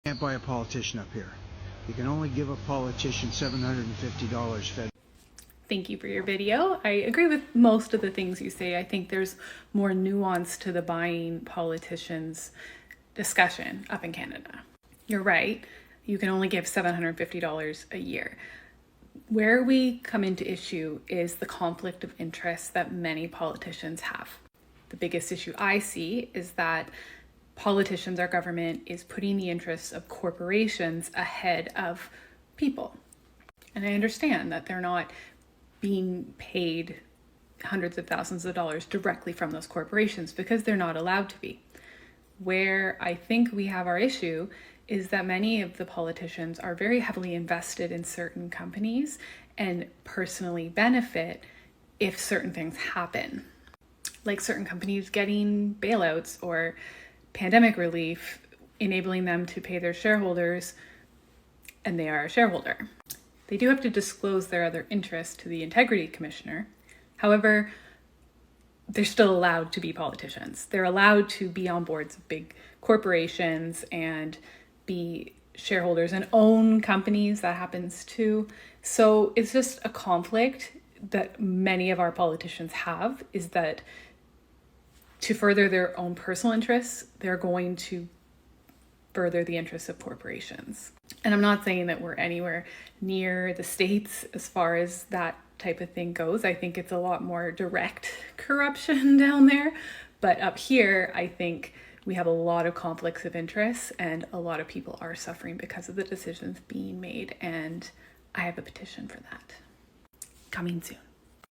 Can't buy a politician up here. You can only give a politician $750 fed. Thank you for your video. I agree with most of the things you say. I think there's more nuance to the buying politicians discussion up in Canada. You're right. You can only give $750 a year. Where we come into issue is the conflict of interest that many politicians have. The biggest issue I see is that politicians, our government, is putting the interests of corporations ahead of people. And I understand that they're not being paid hundreds of thousands of dollars directly from those corporations because they're not allowed to be. Where I think we have our issue is that many of the politicians are very heavily invested in certain companies and personally benefit if certain things happen, like certain companies getting bailouts or pandemic relief, enabling them to pay their shareholders, and they are a shareholder. They do have to disclose their other interests to the Integrity Commissioner. However, they're still allowed to be politicians. They're allowed to be on boards of big corporations and be shareholders and own companies. That happens too. So it's just a conflict that many of our politicians have, is that to further their own personal interests, they're going to further the interests of corporations. And I'm not saying that we're anywhere near the States as far as that type of thing goes. I think it's a lot more direct corruption down there. But up here, I think we have a lot of conflicts of interest and a lot of people are suffering because of the decisions being made. And I have a petition for that. Coming soon.